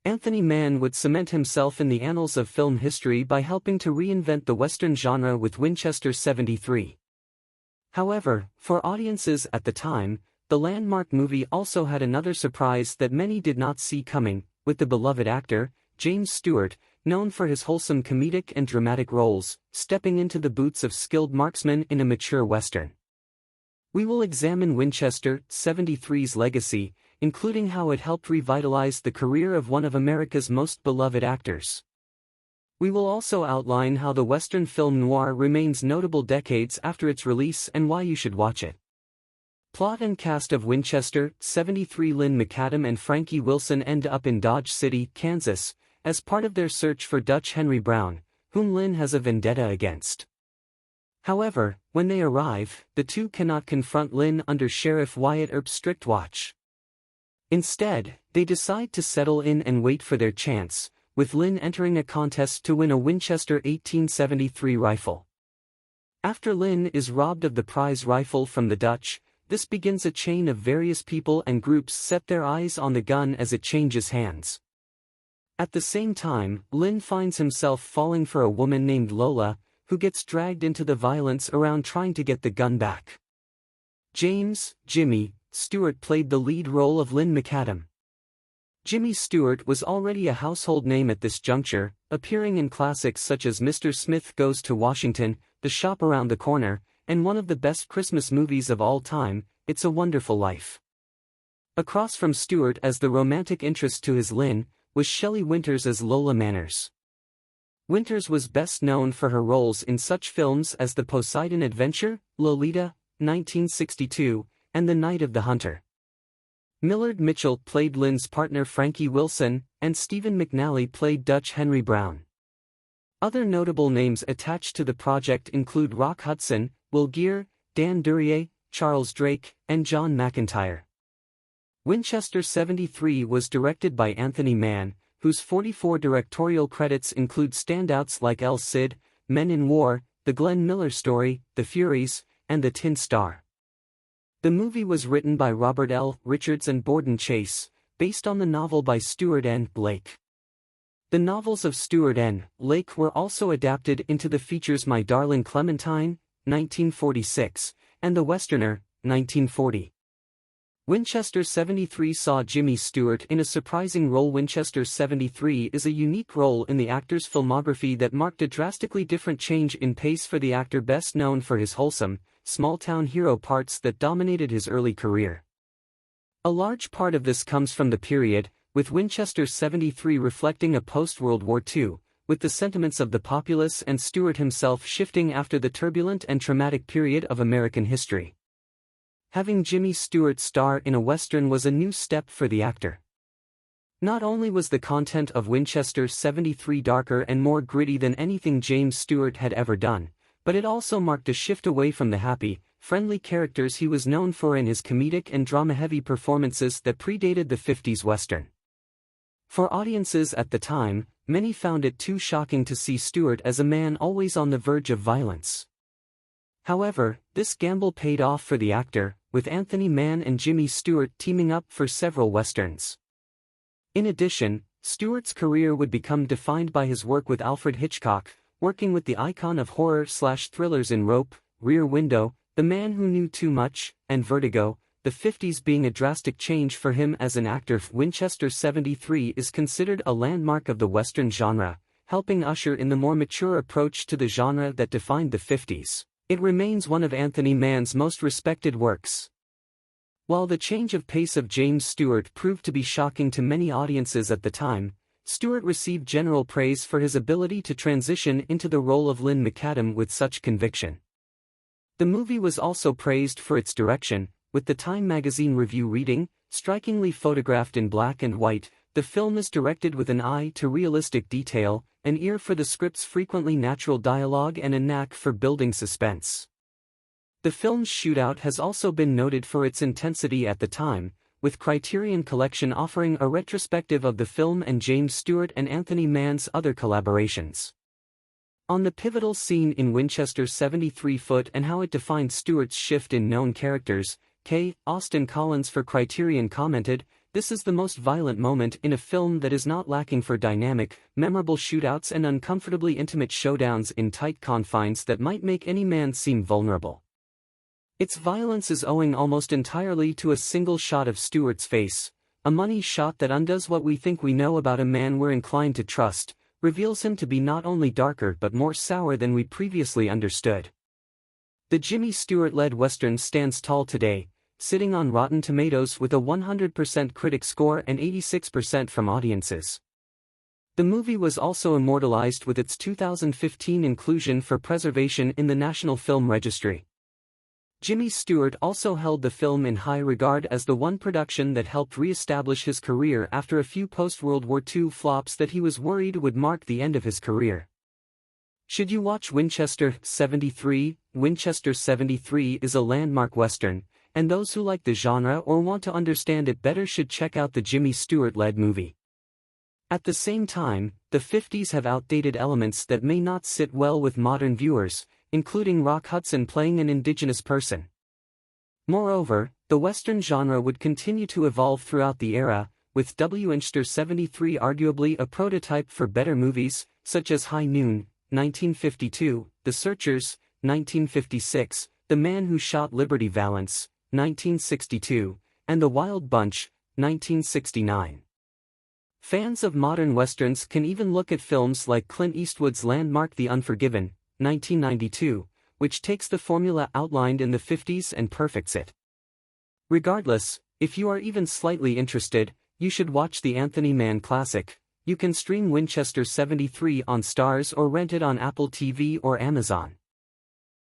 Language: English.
Anthony Mann would cement himself in the annals of film history by helping to reinvent the Western genre with Winchester 73. However, for audiences at the time, the landmark movie also had another surprise that many did not see coming, with the beloved actor, James Stewart, known for his wholesome comedic and dramatic roles, stepping into the boots of skilled marksmen in a mature Western. We will examine Winchester 73's legacy, including how it helped revitalize the career of one of America's most beloved actors. We will also outline how the Western film noir remains notable decades after its release and why you should watch it. Plot and cast of Winchester 73. Lynn McAdam and Frankie Wilson end up in Dodge City, Kansas, as part of their search for Dutch Henry Brown, whom Lynn has a vendetta against. However, when they arrive, the two cannot confront Lynn under Sheriff Wyatt Earp's strict watch. Instead, they decide to settle in and wait for their chance, with Lynn entering a contest to win a Winchester 1873 rifle. After Lynn is robbed of the prize rifle from the Dutch, this begins a chain of various people and groups set their eyes on the gun as it changes hands. At the same time, Lynn finds himself falling for a woman named Lola, who gets dragged into the violence around trying to get the gun back. Jimmy Stewart played the lead role of Lynn McAdam. Jimmy Stewart was already a household name at this juncture, appearing in classics such as Mr. Smith Goes to Washington, The Shop Around the Corner, and one of the best Christmas movies of all time, It's a Wonderful Life. Across from Stewart as the romantic interest to his Lynn, was Shelley Winters as Lola Manners. Winters was best known for her roles in such films as The Poseidon Adventure, Lolita, 1962, and The Night of the Hunter. Millard Mitchell played Lynn's partner Frankie Wilson, and Stephen McNally played Dutch Henry Brown. Other notable names attached to the project include Rock Hudson, Will Geer, Dan Duryea, Charles Drake, and John McIntyre. Winchester 73 was directed by Anthony Mann, whose 44 directorial credits include standouts like El Cid, Men in War, The Glenn Miller Story, The Furies, and The Tin Star. The movie was written by Robert L. Richards and Borden Chase, based on the novel by Stewart N. Blake. The novels of Stewart N. Blake were also adapted into the features My Darling Clementine, 1946, and The Westerner, 1940. Winchester 73 saw Jimmy Stewart in a surprising role. Winchester 73 is a unique role in the actor's filmography that marked a drastically different change in pace for the actor, best known for his wholesome, small-town hero parts that dominated his early career. A large part of this comes from the period, with Winchester 73 reflecting a post-World War II, with the sentiments of the populace and Stewart himself shifting after the turbulent and traumatic period of American history. Having Jimmy Stewart star in a Western was a new step for the actor. Not only was the content of Winchester 73 darker and more gritty than anything James Stewart had ever done, but it also marked a shift away from the happy, friendly characters he was known for in his comedic and drama-heavy performances that predated the 50s Western. For audiences at the time, many found it too shocking to see Stewart as a man always on the verge of violence. However, this gamble paid off for the actor, with Anthony Mann and Jimmy Stewart teaming up for several Westerns. In addition, Stewart's career would become defined by his work with Alfred Hitchcock, working with the icon of horror/thrillers in Rope, Rear Window, The Man Who Knew Too Much, and Vertigo, the 50s being a drastic change for him as an actor. Winchester 73 is considered a landmark of the Western genre, helping usher in the more mature approach to the genre that defined the 50s. It remains one of Anthony Mann's most respected works. While the change of pace of James Stewart proved to be shocking to many audiences at the time, Stewart received general praise for his ability to transition into the role of Lynn McAdam with such conviction. The movie was also praised for its direction, with the Time magazine review reading, "Strikingly photographed in black and white, the film is directed with an eye to realistic detail, an ear for the script's frequently natural dialogue and a knack for building suspense." The film's shootout has also been noted for its intensity at the time, with Criterion Collection offering a retrospective of the film and James Stewart and Anthony Mann's other collaborations. On the pivotal scene in Winchester 73 foot and how it defined Stewart's shift in known characters, K. Austin Collins for Criterion commented, This is the most violent moment in a film that is not lacking for dynamic, memorable shootouts and uncomfortably intimate showdowns in tight confines that might make any man seem vulnerable. Its violence is owing almost entirely to a single shot of Stewart's face, a money shot that undoes what we think we know about a man we're inclined to trust, reveals him to be not only darker but more sour than we previously understood. The Jimmy Stewart-led Western stands tall today, sitting on Rotten Tomatoes with a 100% critic score and 86% from audiences. The movie was also immortalized with its 2015 inclusion for preservation in the National Film Registry. Jimmy Stewart also held the film in high regard as the one production that helped re-establish his career after a few post-World War II flops that he was worried would mark the end of his career. Should you watch Winchester 73? Winchester 73 is a landmark Western, and those who like the genre or want to understand it better should check out the Jimmy Stewart-led movie. At the same time, the 50s have outdated elements that may not sit well with modern viewers, including Rock Hudson playing an indigenous person. Moreover, the Western genre would continue to evolve throughout the era, with Winchester 73 arguably a prototype for better movies, such as High Noon, 1952, The Searchers, 1956, The Man Who Shot Liberty Valance, 1962, and The Wild Bunch, 1969. Fans of modern westerns can even look at films like Clint Eastwood's landmark The Unforgiven, 1992, which takes the formula outlined in the 50s and perfects it. Regardless, if you are even slightly interested, you should watch the Anthony Mann classic. You can stream Winchester 73 on Starz or rent it on Apple TV or Amazon.